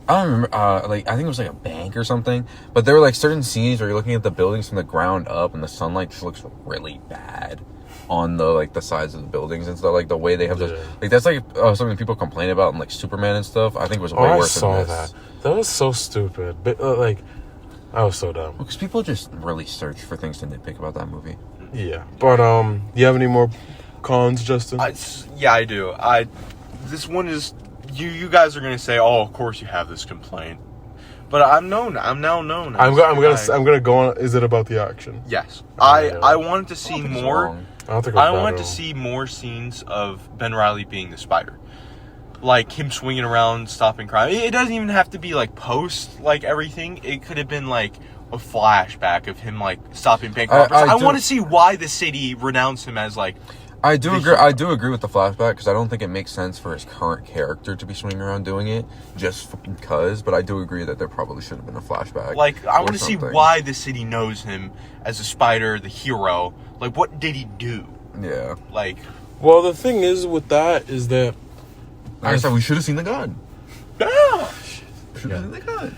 I don't remember, I think it was like a bank or something, but there were like certain scenes where you're looking at the buildings from the ground up and the sunlight just looks really bad on the sides of the buildings and stuff, like the way they have those, like that's like something people complain about in like Superman and stuff. I think it was way worse than this. I saw that. That was so stupid. But I was so dumb. Because people just really search for things to nitpick about that movie. Yeah. But you have any more cons, Justin? Yeah, I do. This one is you guys are gonna say, oh, of course you have this complaint, but I'm now known. I'm gonna go on. Is it about the action? Yes, Yeah. I wanted to see think it's more wrong. I don't think I want to see more scenes of Ben Reilly being the Spider. Like, him swinging around, stopping crime. It doesn't even have to be, like, post, like, everything. It could have been, like, a flashback of him, like, stopping bank robbers. I want to see why the city renounced him as, like... I do agree with the flashback, because I don't think it makes sense for his current character to be swinging around doing it, just because, but I do agree that there probably should have been a flashback. Like, I want to see why the city knows him as a Spider, the hero. Like, what did he do? Yeah. Like... Well, the thing is with that is that... Like I said, we should have seen the gun. Yeah. Should have seen the gun.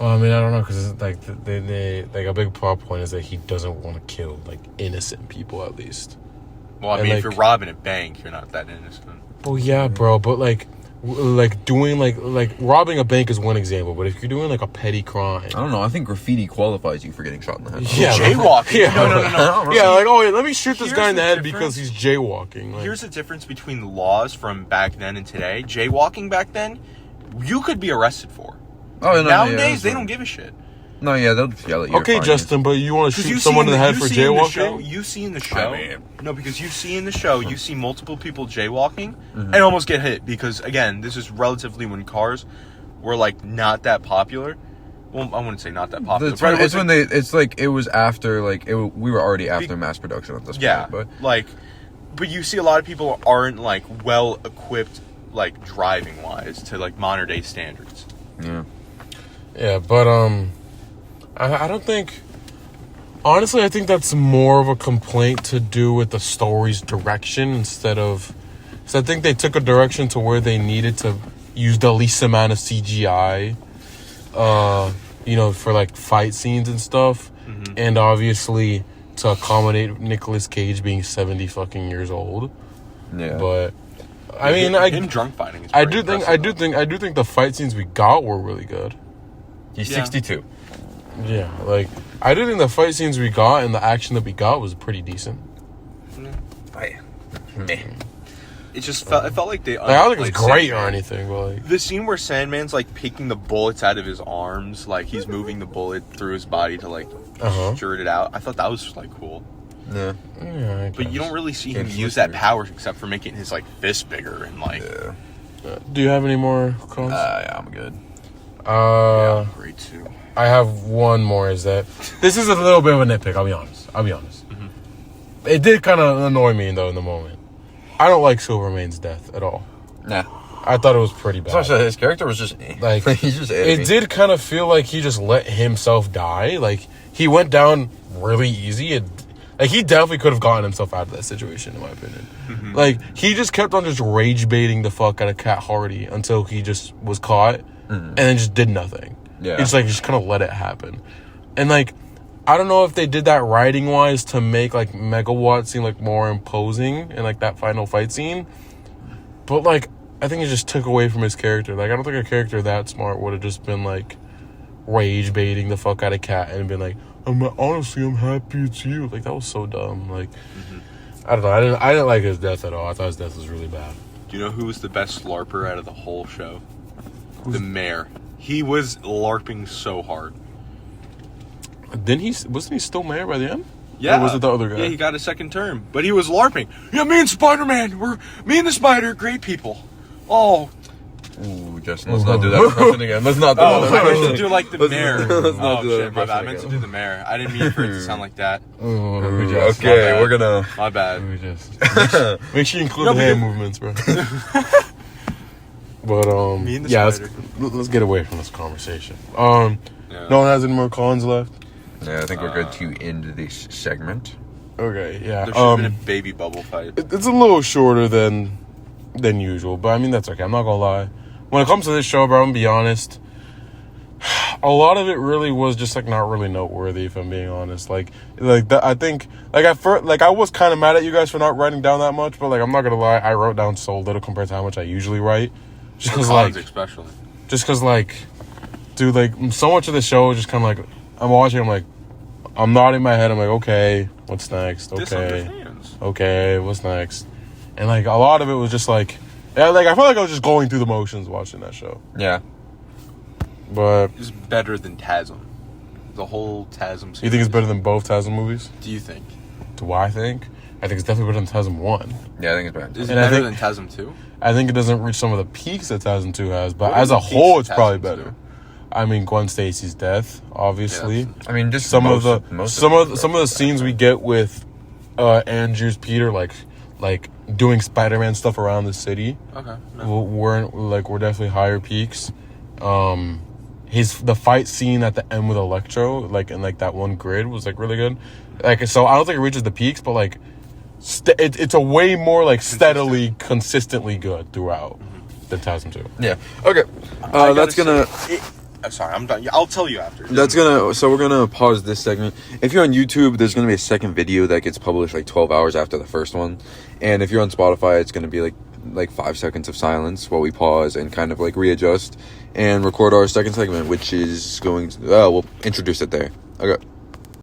Well, I mean, I don't know, because like they like a big plot point is that he doesn't want to kill like innocent people at least. Well, I mean, if you're robbing a bank, you're not that innocent. Well, yeah, bro, but like doing like robbing a bank is one example, but if you're doing like a petty crime, I don't know. I think graffiti qualifies you for getting shot in the head. Yeah, jaywalking. Yeah, No. Yeah, like, oh wait, let me shoot this Here's guy in the head difference. because he's jaywalking. Like, Here's the difference between the laws from back then and today. Jaywalking back then, you could be arrested for. Oh, no, Nowadays, they don't give a shit. No, yeah, they'll just yell at you. okay, Justin, but you want to shoot someone in the head for jaywalking? You see in the show. I mean- No, because you see in the show, you see multiple people jaywalking and almost get hit. Because, again, this is relatively when cars were, like, not that popular. Well, I wouldn't say not that popular. It was after, like, we were already after mass production at this yeah, point. but you see a lot of people aren't, like, well-equipped, like, driving-wise to, like, modern-day standards. Yeah. Yeah, but I don't think. Honestly, I think that's more of a complaint to do with the story's direction instead of. So I think they took a direction to where they needed to use the least amount of CGI, for like fight scenes and stuff, and obviously to accommodate Nicolas Cage being 70 fucking years old. Yeah. But I mean, him drunk fighting is I pretty do think the fight scenes we got were really good. He's Yeah. 62. Yeah, like I do think the fight scenes we got and the action that we got was pretty decent. It just felt. It felt like they. Like, I don't think it's great Sandman. or anything, but like The scene where Sandman's like picking the bullets out of his arms, like he's moving the bullet through his body to like shirt it out. I thought that was like cool. Yeah. yeah, I But you guess. don't really see him It's use that power except for making his like fist bigger and like. Yeah. Do you have any more cons? Yeah, I'm good. Yeah, great too. I have one more. Is that this is a little bit of a nitpick? I'll be honest. It did kind of annoy me though in the moment. I don't like Silvermane's death at all. Nah. I thought it was pretty bad. Especially his character was just Like he's just it did kind of feel like he just let himself die. Like he went down really easy. Like he definitely could have gotten himself out of that situation, in my opinion. Like he just kept on just rage baiting the fuck out of Cat Hardy until he just was caught, and then just did nothing. Yeah. It's like just kind of let it happen, and like I don't know if they did that writing wise to make like Megawatt seem like more imposing in like that final fight scene, but like I think it just took away from his character. Like I don't think a character that smart would have just been like rage baiting the fuck out of Cat and been like, I'm happy it's you. Like that was so dumb. Like I don't know. I didn't like his death at all. I thought his death was really bad. Do you know who was the best LARPer out of the whole show? The mayor. He was LARPing so hard. Wasn't he still mayor by the end? Yeah. Or was it the other guy? Yeah, he got a second term. But he was LARPing. Yeah, me and Spider-Man, me and the Spider, great people. Oh. Ooh, Justin, let's not do that impression again. Let's not do I that meant impression. to do like the mayor. let's not Oh do that shit, my bad. I impression meant to again. do the mayor. I didn't mean for it to sound like that. Okay, we're gonna. My bad. Make sure you include No, the hand because- movements, bro. But Me and the yeah, spider. let's get away from this conversation. No one has any more cons left. Yeah, I think we're good to end this segment. Okay, yeah. There should have been a baby bubble fight. It's a little shorter than usual, but I mean that's okay. I'm not gonna lie. When it comes to this show, bro, I'm gonna be honest. A lot of it really was just like not really noteworthy, if I'm being honest. Like that, I think like at first, like I was kind of mad at you guys for not writing down that much, but like I'm not gonna lie, I wrote down so little compared to how much I usually write. Just because like, especially. just because like, dude, like so much of the show is just kind of like I'm watching. I'm like, I'm nodding my head. I'm like, okay, what's next? This Okay, understands. okay, what's next? And like a lot of it was just like, yeah, like I felt like I was just going through the motions watching that show. Yeah. But It's better than TASM. The whole TASM series. you think it's better than both TASM movies? Do you think? Do I think? I think it's definitely better than TASM 1. Yeah, I think it's better. Is it And I better think- than TASM 2? I think it doesn't reach some of the peaks that TASM 2 has, but What are as the a whole, peaks it's of probably TASM better. 2? I mean, Gwen Stacy's death, obviously. Yeah, I mean, just some most of them the scenes we get with Andrew's Peter, like doing Spider-Man stuff around the city, Okay. we're definitely higher peaks. The fight scene at the end with Electro, like in like that one grid, was like really good. Like, so I don't think it reaches the peaks, but like it's a way more like steadily, consistently good throughout than TASM 2. Yeah. Okay. That's gonna. I'm sorry, I'm done. I'll tell you after. So we're gonna pause this segment. If you're on YouTube, there's gonna be a second video that gets published like 12 hours after the first one, and if you're on Spotify, it's gonna be like 5 seconds of silence while we pause and kind of like readjust and record our second segment, which is going to, we'll introduce it there. Okay.